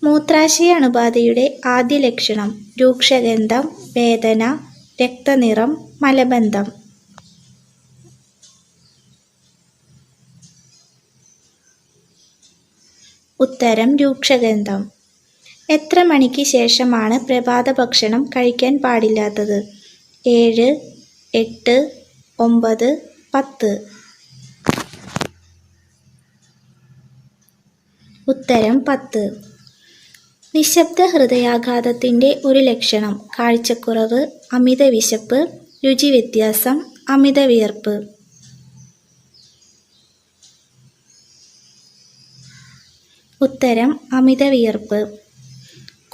മൂത്രാശയ അണുബാധയുടെ ആദ്യ ലക്ഷണം രൂക്ഷഗന്ധം, വേദന, രക്തനിറം, മലബന്ധം. ഉത്തരം രൂക്ഷഗന്ധം. എത്ര മണിക്ക് ശേഷമാണ് പ്രഭാത ഭക്ഷണം കഴിക്കാൻ പാടില്ലാത്തത്? 7, 8, 9, 10. ഉത്തരം 10. നിശബ്ദ ഹൃദയാഘാതത്തിൻ്റെ ഒരു ലക്ഷണം കാഴ്ചക്കുറവ്, അമിത വിശപ്പ്, രുചി വ്യത്യാസം, അമിത വിയർപ്പ്. ഉത്തരം അമിത വിയർപ്പ്.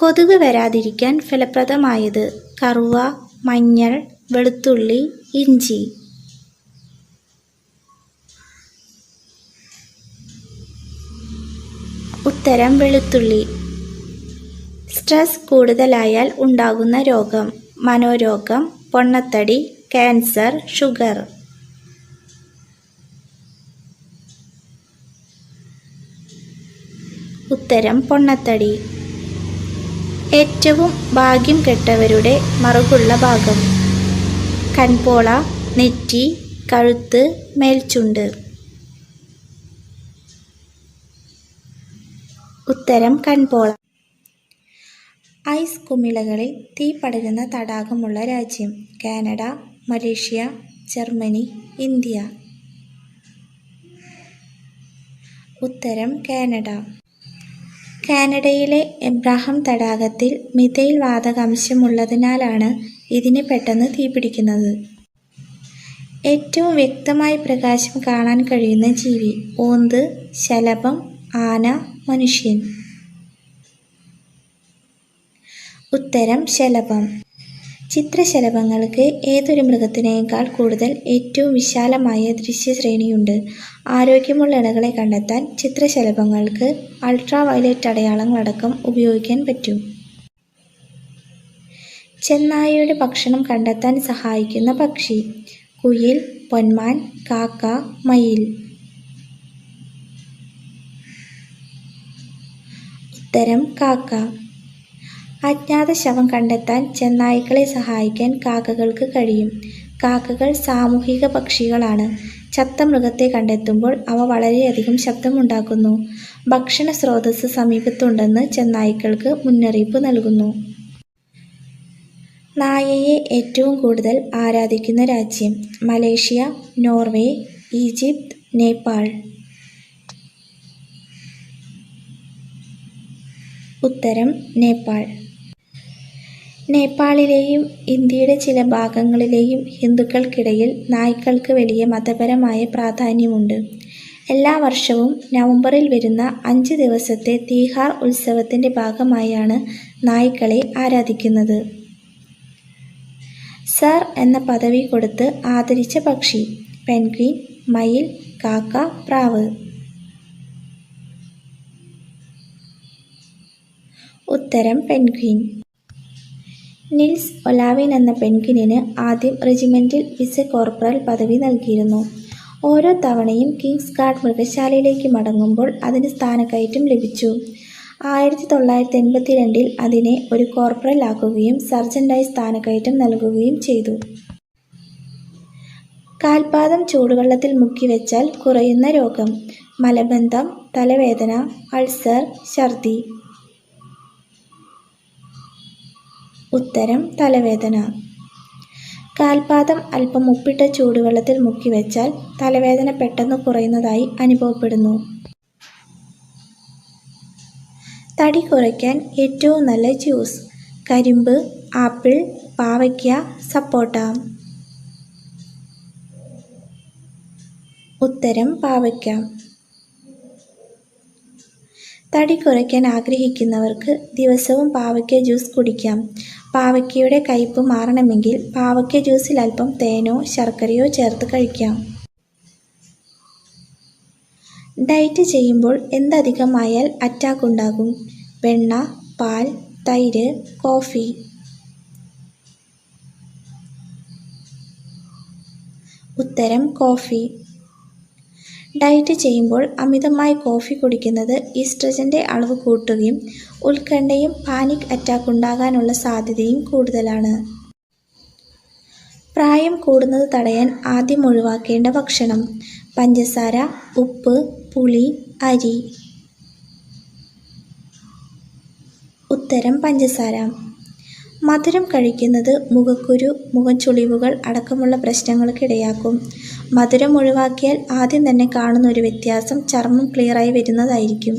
കൊതുക് വരാതിരിക്കാൻ ഫലപ്രദമായത് കറുവ, മഞ്ഞൾ, വെളുത്തുള്ളി, ഇഞ്ചി. ഉത്തരം വെളുത്തുള്ളി. സ്ട്രെസ് കൂടുതലായാൽ ഉണ്ടാകുന്ന രോഗം മനോരോഗം, പൊണ്ണത്തടി, ക്യാൻസർ, ഷുഗർ. ഉത്തരം പൊണ്ണത്തടി. ഏറ്റവും ഭാഗ്യം കെട്ടവരുടെ മറുകുള്ള ഭാഗം കൺപോള, നെറ്റി, കഴുത്ത്, മേൽചുണ്ട്. ഉത്തരം കൺപോള. ഐസ് കുമിളകളിൽ തീ പടരുന്ന തടാകമുള്ള രാജ്യം കാനഡ, മലേഷ്യ, ജർമ്മനി, ഇന്ത്യ. ഉത്തരം കാനഡ. കാനഡയിലെ എബ്രഹാം തടാകത്തിൽ മിഥൈൽ വാതകാംശമുള്ളതിനാലാണ് ഇതിന് പെട്ടെന്ന് തീപിടിക്കുന്നത്. ഏറ്റവും വ്യക്തമായി പ്രകാശം കാണാൻ കഴിയുന്ന ജീവി ഓന്ത്, ശലഭം, ആന, മനുഷ്യൻ. ഉത്തരം ശലഭം. ചിത്രശലഭങ്ങൾക്ക് ഏതൊരു മൃഗത്തിനേക്കാൾ കൂടുതൽ ഏറ്റവും വിശാലമായ ദൃശ്യശ്രേണിയുണ്ട്. ആരോഗ്യമുള്ള ഇണകളെ കണ്ടെത്താൻ ചിത്രശലഭങ്ങൾക്ക് അൾട്രാവയലറ്റ് അടയാളങ്ങളടക്കം ഉപയോഗിക്കാൻ പറ്റും. ചെന്നായയുടെ ഭക്ഷണം കണ്ടെത്താൻ സഹായിക്കുന്ന പക്ഷി കുയിൽ, പൊന്മാൻ, കാക്ക, മയിൽ. ഉത്തരം കാക്ക. അജ്ഞാത ശവം കണ്ടെത്താൻ ചെന്നായ്ക്കളെ സഹായിക്കാൻ കാക്കകൾക്ക് കഴിയും. കാക്കകൾ സാമൂഹിക പക്ഷികളാണ്. ചത്ത മൃഗത്തെ കണ്ടെത്തുമ്പോൾ അവ വളരെയധികം ശബ്ദമുണ്ടാക്കുന്നു. ഭക്ഷണ സ്രോതസ്സ് സമീപത്തുണ്ടെന്ന് ചെന്നായ്ക്കൾക്ക് മുന്നറിയിപ്പ് നൽകുന്നു. നായയെ ഏറ്റവും കൂടുതൽ ആരാധിക്കുന്ന രാജ്യം മലേഷ്യ, നോർവേ, ഈജിപ്ത്, നേപ്പാൾ. ഉത്തരം നേപ്പാൾ. നേപ്പാളിലെയും ഇന്ത്യയുടെ ചില ഭാഗങ്ങളിലെയും ഹിന്ദുക്കൾക്കിടയിൽ നായ്ക്കൾക്ക് വലിയ മതപരമായ പ്രാധാന്യമുണ്ട്. എല്ലാ വർഷവും നവംബറിൽ വരുന്ന 5 ദിവസത്തെ തീഹാർ ഉത്സവത്തിൻ്റെ ഭാഗമായാണ് നായ്ക്കളെ ആരാധിക്കുന്നത്. സർ എന്ന പദവി കൊടുത്ത് ആദരിച്ച പക്ഷി പെൻഗ്വിൻ, മയിൽ, കാക്ക, പ്രാവ്. ഉത്തരം പെൻഗ്വിൻ. നിൽസ് ഒലാവിൻ എന്ന പെൻഗ്വിനിന് ആദ്യം റെജിമെൻറ്റിൽ വിസെ കോർപ്പറൽ പദവി നൽകിയിരുന്നു. ഓരോ തവണയും കിങ്സ് ഗാർഡ് മൃഗശാലയിലേക്ക് മടങ്ങുമ്പോൾ അതിന് സ്ഥാനക്കയറ്റം ലഭിച്ചു. 1982 അതിനെ ഒരു കോർപ്പറൽ ആക്കുകയും സർജൻ്റായി സ്ഥാനക്കയറ്റം നൽകുകയും ചെയ്തു. കാൽപാദം ചൂടുവെള്ളത്തിൽ മുക്കിവെച്ചാൽ കുറയുന്ന രോഗം മലബന്ധം, തലവേദന, അൾസർ, ഛർദി. ഉത്തരം തലവേദന. കാൽപാദം അല്പം ഉപ്പിട്ട ചൂടുവെള്ളത്തിൽ മുക്കിവെച്ചാൽ തലവേദന പെട്ടെന്ന് കുറയുന്നതായി അനുഭവപ്പെടുന്നു. തടി കുറയ്ക്കാൻ ഏറ്റവും നല്ല ജ്യൂസ് കരിമ്പ്, ആപ്പിൾ, പാവയ്ക്ക, സപ്പോട്ട. ഉത്തരം പാവയ്ക്ക. തടി കുറയ്ക്കാൻ ആഗ്രഹിക്കുന്നവർക്ക് ദിവസവും പാവയ്ക്ക ജ്യൂസ് കുടിക്കാം. പാവയ്ക്കയുടെ കയ്പ്പ് മാറണമെങ്കിൽ പാവയ്ക്ക ജ്യൂസിൽ അല്പം തേനോ ശർക്കരയോ ചേർത്ത് കഴിക്കാം. ഡയറ്റ് ചെയ്യുമ്പോൾ എന്തധികമായാൽ അറ്റാക്ക് ഉണ്ടാകും? വെണ്ണ, പാൽ, തൈര്, കോഫി. ഉത്തരം കോഫി. ഡയറ്റ് ചെയ്യുമ്പോൾ അമിതമായി കോഫി കുടിക്കുന്നത് ഈസ്ട്രജന്റെ അളവ് കൂട്ടുകയും ഉത്കണ്ഠയും പാനിക് അറ്റാക്ക് ഉണ്ടാകാനുള്ള സാധ്യതയും കൂടുതലാണ്. പ്രായം കൂടുന്നത് തടയാൻ ആദ്യം ഒഴിവാക്കേണ്ട ഭക്ഷണം: പഞ്ചസാര, ഉപ്പ്, പുളി, അരി. ഉത്തരം പഞ്ചസാര. മധുരം കഴിക്കുന്നത് മുഖക്കുരു, മുഖച്ചുളിവുകൾ അടക്കമുള്ള പ്രശ്നങ്ങൾക്കിടയാക്കും. മധുരം ഒഴിവാക്കിയാൽ ആദ്യം തന്നെ കാണുന്ന ഒരു വ്യത്യാസം ചർമ്മം ക്ലിയറായി വരുന്നതായിരിക്കും.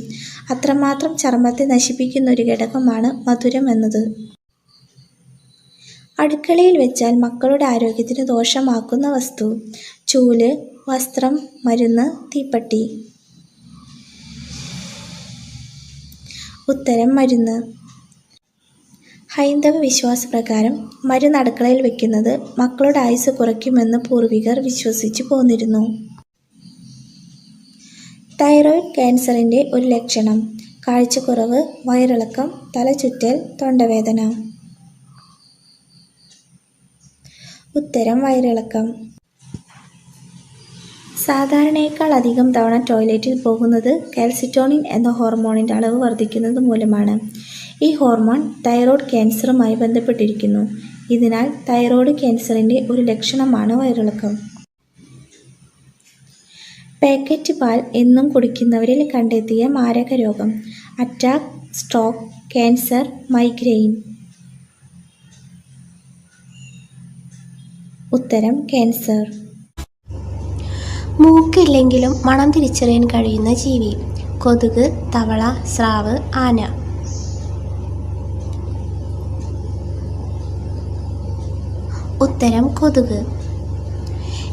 അത്രമാത്രം ചർമ്മത്തെ നശിപ്പിക്കുന്ന ഒരു ഘടകമാണ് മധുരം എന്നത്. അടുക്കളയിൽ വെച്ചാൽ മക്കളുടെ ആരോഗ്യത്തിന് ദോഷമാക്കുന്ന വസ്തു: ചൂല്, വസ്ത്രം, മരുന്ന്, തീപ്പെട്ടി. ഉത്തരം മരുന്ന്. ഹൈന്ദവ വിശ്വാസപ്രകാരം മരുന്ന് അടുക്കളയിൽ വെക്കുന്നത് മക്കളുടെ ആയുസ്സ് കുറയ്ക്കുമെന്ന് പൂർവികർ വിശ്വസിച്ചു പോന്നിരുന്നു. തൈറോയ്ഡ് ക്യാൻസറിന്റെ ഒരു ലക്ഷണം: കാഴ്ചക്കുറവ്, വയറിളക്കം, തലചുറ്റൽ, തൊണ്ടവേദന. ഉത്തരം വയറിളക്കം. സാധാരണയേക്കാൾ അധികം തവണ ടോയ്ലറ്റിൽ പോകുന്നത് കാൽസിറ്റോണിൻ എന്ന ഹോർമോണിന്റെ അളവ് വർദ്ധിക്കുന്നത് മൂലമാണ്. ഈ ഹോർമോൺ തൈറോയ്ഡ് ക്യാൻസറുമായി ബന്ധപ്പെട്ടിരിക്കുന്നു. ഇതിനാൽ തൈറോയ്ഡ് ക്യാൻസറിന്റെ ഒരു ലക്ഷണമാണ് വയറിളക്കം. പാക്കറ്റ് പാൽ എന്നും കുടിക്കുന്നവരിൽ കണ്ടെത്തിയ മാരക രോഗം: അറ്റാക്ക്, സ്ട്രോക്ക്, ക്യാൻസർ, മൈഗ്രെയിൻ. ഉത്തരം ക്യാൻസർ. മൂക്കില്ലെങ്കിലും മണം തിരിച്ചറിയാൻ കഴിയുന്ന ജീവി: കൊതുക്, തവള, സ്രാവ്, ആന. ഉത്തരം കൊതുക്.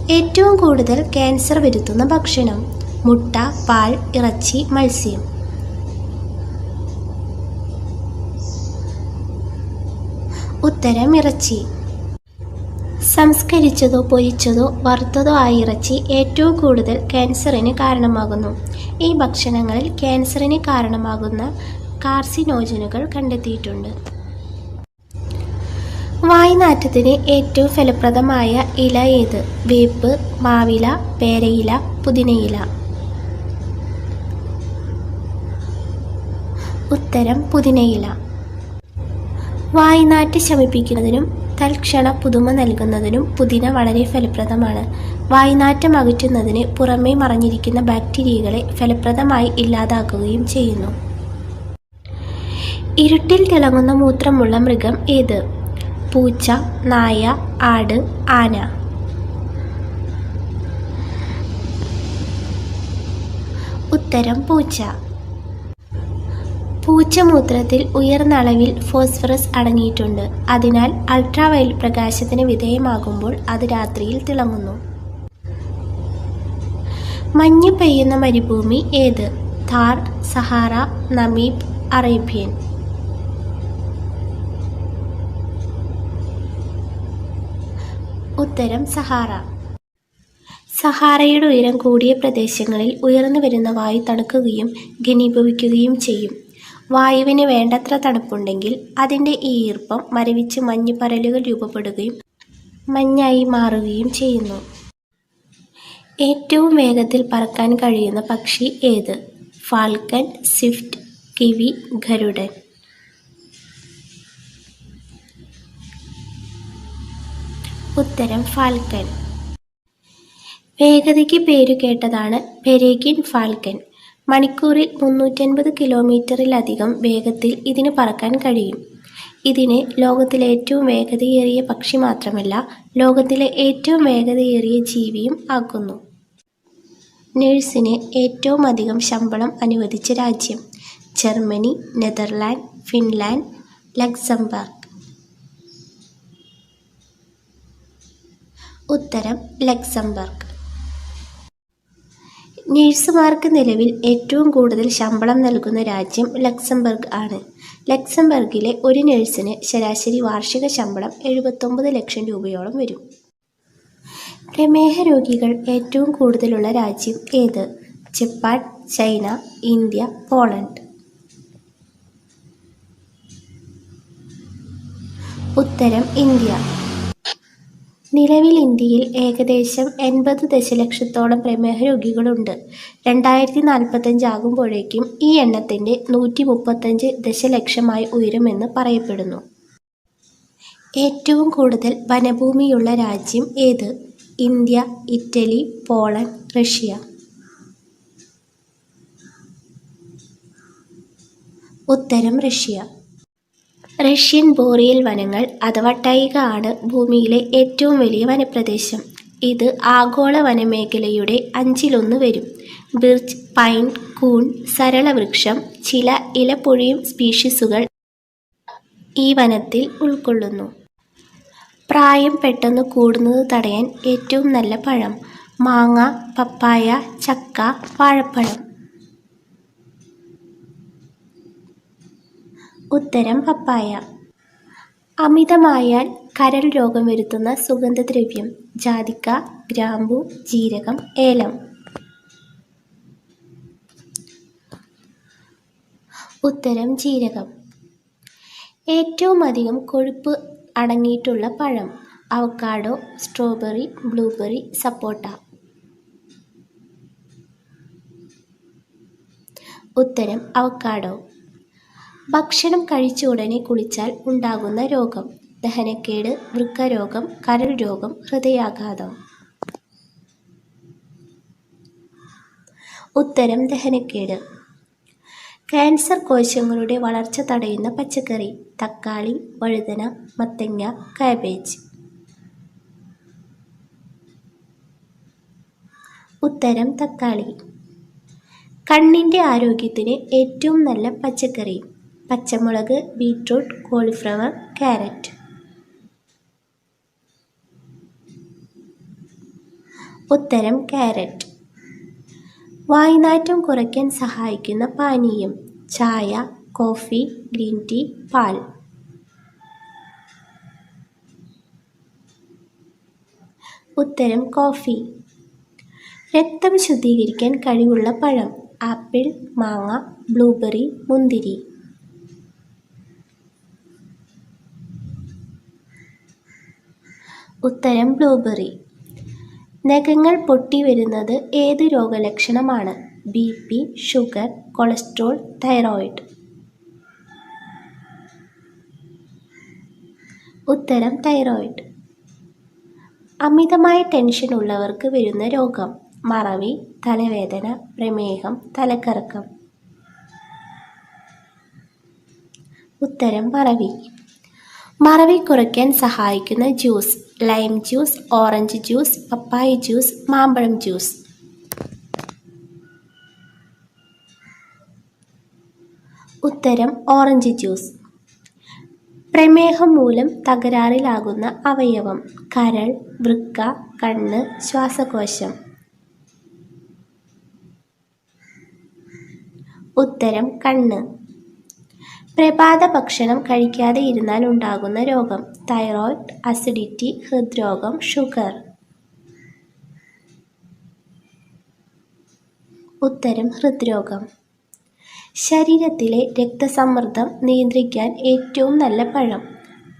ഏറ്റവും കൂടുതൽ ക്യാൻസർ വരുത്തുന്ന ഭക്ഷണം: മുട്ട, പാൽ, ഇറച്ചി, മത്സ്യം. ഉത്തരം ഇറച്ചി. സംസ്കരിച്ചതോ പൊരിച്ചതോ വറുത്തതോ ആയ ഇറച്ചി ഏറ്റവും കൂടുതൽ ക്യാൻസറിന് കാരണമാകുന്നു. ഈ ഭക്ഷണങ്ങളിൽ ക്യാൻസറിന് കാരണമാകുന്ന കാർസിനോജനുകൾ കണ്ടെത്തിയിട്ടുണ്ട്. വായ്നാറ്റത്തിന് ഏറ്റവും ഫലപ്രദമായ ഇല ഏത്? വേപ്പ്, മാവില, പേരയില, പുതിനയില. ഉത്തരം പുതിനയില. വായ്നാറ്റ് ശമിപ്പിക്കുന്നതിനും തൽക്ഷണ പുതുമ നൽകുന്നതിനും പുതിന വളരെ ഫലപ്രദമാണ്. വായ്നാറ്റം അകറ്റുന്നതിന് പുറമേ മറഞ്ഞിരിക്കുന്ന ബാക്ടീരിയകളെ ഫലപ്രദമായി ഇല്ലാതാക്കുകയും ചെയ്യുന്നു. ഇരുട്ടിൽ തിളങ്ങുന്ന മൂത്രമുള്ള മൃഗം ഏത്? പൂച്ച, നായ, ആട്, ആന. ഉത്തരം പൂച്ച. പൂച്ചമൂത്രത്തിൽ ഉയർന്ന അളവിൽ ഫോസ്ഫറസ് അടങ്ങിയിട്ടുണ്ട്. അതിനാൽ അൾട്രാവയലറ്റ് പ്രകാശത്തിന് വിധേയമാകുമ്പോൾ അത് രാത്രിയിൽ തിളങ്ങുന്നു. മഞ്ഞ് പെയ്യുന്ന മരുഭൂമി ഏത്? Thar, Sahara, Namib, Arabian. ഉത്തരം സഹാറ. സഹാറയുടെ ഉയരം കൂടിയ പ്രദേശങ്ങളിൽ ഉയർന്നു വരുന്ന വായു തണുക്കുകയും ഘനീഭവിക്കുകയും ചെയ്യും. വായുവിന് വേണ്ടത്ര തണുപ്പുണ്ടെങ്കിൽ അതിൻ്റെ ഈ ഈർപ്പം മരവിച്ച് മഞ്ഞുപരലുകൾ രൂപപ്പെടുകയും മഞ്ഞായി മാറുകയും ചെയ്യുന്നു. ഏറ്റവും വേഗത്തിൽ പറക്കാൻ കഴിയുന്ന പക്ഷി ഏത്? ഫാൽക്കൺ, സ്വിഫ്റ്റ്, കിവി, ഗരുഡൻ. ഉത്തരം ഫാൽക്കൺ. വേഗതയ്ക്ക് പേരുകേട്ടതാണ് പെരേഗിൻ ഫാൽക്കൺ. മണിക്കൂറിൽ 350 കിലോമീറ്ററിലധികം വേഗത്തിൽ ഇതിന് പറക്കാൻ കഴിയും. ഇതിന് ലോകത്തിലെ ഏറ്റവും വേഗതയേറിയ പക്ഷി മാത്രമല്ല, ലോകത്തിലെ ഏറ്റവും വേഗതയേറിയ ജീവിയും ആകുന്നു. നഴ്സിന് ഏറ്റവും അധികം ശമ്പളം അനുവദിച്ച രാജ്യം: ജർമ്മനി, നെതർലാൻഡ്, ഫിൻലാൻഡ്, ലക്സംബർഗ്. ഉത്തരം ലക്സംബർഗ്. നഴ്സുമാർക്ക് നിലവിൽ ഏറ്റവും കൂടുതൽ ശമ്പളം നൽകുന്ന രാജ്യം ലക്സംബർഗ് ആണ്. ലക്സംബർഗിലെ ഒരു നഴ്സിന് ശരാശരി വാർഷിക ശമ്പളം 79 ലക്ഷം രൂപയോളം വരും. പ്രമേഹ രോഗികൾ ഏറ്റവും കൂടുതലുള്ള രാജ്യം ഏത്? Japan, China, India, Poland. ഉത്തരം ഇന്ത്യ. നിലവിൽ ഇന്ത്യയിൽ ഏകദേശം 80 ദശലക്ഷത്തോളം പ്രമേഹ രോഗികളുണ്ട്. 2045 ആകുമ്പോഴേക്കും ഈ എണ്ണത്തിന്റെ 135 ദശലക്ഷമായി ഉയരുമെന്ന് പറയപ്പെടുന്നു. ഏറ്റവും കൂടുതൽ വനഭൂമിയുള്ള രാജ്യം ഏത്? India, Italy, Poland, Russia. ഉത്തരം റഷ്യ. റഷ്യൻ ബോറിയൽ വനങ്ങൾ അഥവാ ടൈഗ ആണ് ഭൂമിയിലെ ഏറ്റവും വലിയ വനപ്രദേശം. ഇത് ആഗോള വനമേഖലയുടെ 1/5 വരും. ബിർച്ച്, പൈൻ, കൂൺ, സരളവൃക്ഷം, ചില ഇലപൊഴിയും സ്പീഷീസുകൾ ഈ വനത്തിൽ ഉൾക്കൊള്ളുന്നു. പ്രായം പെട്ടെന്ന് കൂടുന്നത് തടയാൻ ഏറ്റവും നല്ല പഴം: മാങ്ങ, പപ്പായ, ചക്ക, വാഴപ്പഴം. ഉത്തരം പപ്പായ. അമിതമായാൽ കരൾ രോഗം വരുത്തുന്ന സുഗന്ധദ്രവ്യം: ജാതിക്ക, ഗ്രാമ്പു, ജീരകം, ഏലം. ഉത്തരം ജീരകം. ഏറ്റവും അധികം കൊഴുപ്പ് അടങ്ങിയിട്ടുള്ള പഴം: അവക്കാഡോ, സ്ട്രോബെറി, ബ്ലൂബെറി, സപ്പോട്ട. ഉത്തരം അവക്കാഡോ. ഭക്ഷണം കഴിച്ച ഉടനെ കുളിച്ചാൽ ഉണ്ടാകുന്ന രോഗം: ദഹനക്കേട്, വൃക്കരോഗം, കരൾ രോഗം, ഹൃദയാഘാതം. ഉത്തരം ദഹനക്കേട്. ക്യാൻസർ കോശങ്ങളുടെ വളർച്ച തടയുന്ന പച്ചക്കറി: തക്കാളി, വഴുതന, മത്തങ്ങ, കാബേജ്. ഉത്തരം തക്കാളി. കണ്ണിന്റെ ആരോഗ്യത്തിന് ഏറ്റവും നല്ല പച്ചക്കറി: പച്ചമുളക്, ബീറ്റ്റൂട്ട്, കോളിഫ്ലവർ, ക്യാരറ്റ്. ഉത്തരം ക്യാരറ്റ്. വായ്നാറ്റം കുറയ്ക്കാൻ സഹായിക്കുന്ന പാനീയം: ചായ, കോഫി, ഗ്രീൻ ടീ, പാൽ. ഉത്തരം കോഫി. രക്തം ശുദ്ധീകരിക്കാൻ കഴിവുള്ള പഴം: ആപ്പിൾ, മാങ്ങ, ബ്ലൂബെറി, മുന്തിരി. ഉത്തരം ബ്ലൂബെറി. നഖങ്ങൾ പൊട്ടി വരുന്നത് ഏത് രോഗലക്ഷണമാണ്? BP, sugar, cholesterol, thyroid. ഉത്തരം തൈറോയിഡ്. അമിതമായ ടെൻഷൻ ഉള്ളവർക്ക് വരുന്ന രോഗം: മറവി, തലവേദന, പ്രമേഹം, തലക്കറക്കം. ഉത്തരം മറവി. മറവി കുറയ്ക്കാൻ സഹായിക്കുന്ന juice: lime juice, orange juice, പപ്പായ ജ്യൂസ്, മാമ്പഴം ജ്യൂസ്. ഉത്തരം ഓറഞ്ച് ജ്യൂസ്. പ്രമേഹം മൂലം തകരാറിലാകുന്ന അവയവം: കരൾ, വൃക്ക, കണ്ണ്, ശ്വാസകോശം. ഉത്തരം കണ്ണ്. പ്രഭാത ഭക്ഷണം കഴിക്കാതെ ഇരുന്നാൽ ഉണ്ടാകുന്ന രോഗം: തൈറോയ്ഡ്, അസിഡിറ്റി, ഹൃദ്രോഗം, ഷുഗർ. ഉത്തരം ഹൃദ്രോഗം. ശരീരത്തിലെ രക്തസമ്മർദ്ദം നിയന്ത്രിക്കാൻ ഏറ്റവും നല്ല പഴം: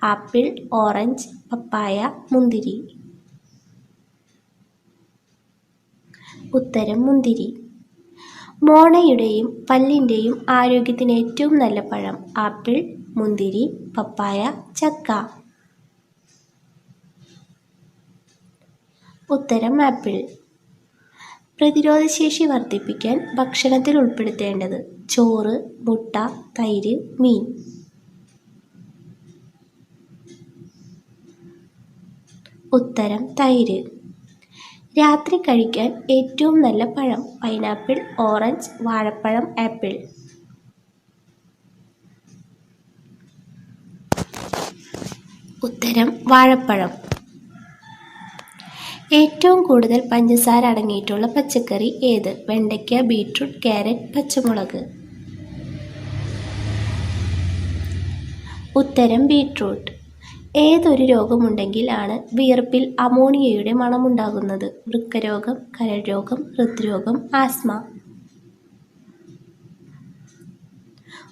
ആപ്പിൾ, ഓറഞ്ച്, പപ്പായ, മുന്തിരി. ഉത്തരം മുന്തിരി. മോണയുടെയും പല്ലിന്റെയും ആരോഗ്യത്തിന് ഏറ്റവും നല്ല പഴം: ആപ്പിൾ, മുന്തിരി, പപ്പായ, ചക്ക. ഉത്തരം ആപ്പിൾ. പ്രതിരോധശേഷി വർദ്ധിപ്പിക്കാൻ ഭക്ഷണത്തിൽ ഉൾപ്പെടുത്തേണ്ടത്: ചോറ്, മുട്ട, തൈര്, മീൻ. ഉത്തരം തൈര്. രാത്രി കഴിക്കാൻ ഏറ്റവും നല്ല പഴം: പൈനാപ്പിൾ, ഓറഞ്ച്, വാഴപ്പഴം, ആപ്പിൾ. ഉത്തരം വാഴപ്പഴം. ഏറ്റവും കൂടുതൽ പഞ്ചസാര അടങ്ങിയിട്ടുള്ള പച്ചക്കറി ഏത്? വെണ്ടയ്ക്ക, ബീറ്റ്റൂട്ട്, ക്യാരറ്റ്, പച്ചമുളക്. ഉത്തരം ബീറ്റ്റൂട്ട്. ഏതൊരു രോഗമുണ്ടെങ്കിൽ ആണ് വിയർപ്പിൽ അമോണിയയുടെ മണമുണ്ടാകുന്നത്? വൃക്കരോഗം, കരൾ രോഗം, ഹൃദ്രോഗം, ആസ്മ.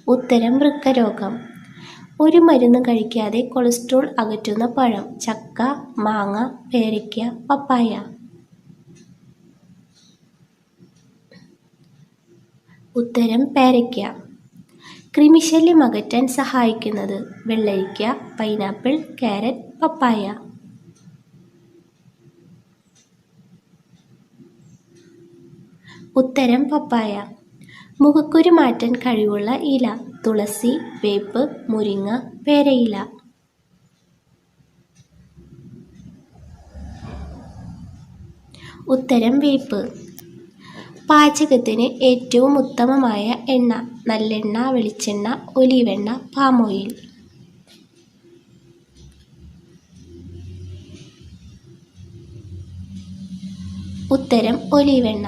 ഉത്തരം വൃക്കരോഗം. ഒരു മരുന്നും കഴിക്കാതെ കൊളസ്ട്രോൾ അകറ്റുന്ന പഴം: ചക്ക, മാങ്ങ, പേരയ്ക്ക, പപ്പായ. ഉത്തരം പേരയ്ക്ക. കൃമിശല്യം അകറ്റാൻ സഹായിക്കുന്നത്: വെള്ളരിക്ക, പൈനാപ്പിൾ, കാരറ്റ്, പപ്പായ. ഉത്തരം പപ്പായ. മുഖക്കുരു മാറ്റാൻ കഴിവുള്ള ഇല: തുളസി, വേപ്പ്, മുരിങ്ങ, പേരയില. ഉത്തരം വേപ്പ്. പാചകത്തിന് ഏറ്റവും ഉത്തമമായ എണ്ണ: നല്ലെണ്ണ, വെളിച്ചെണ്ണ, ഒലീവെണ്ണ, പാം ഓയിൽ. ഉത്തരം ഒലീവെണ്ണ.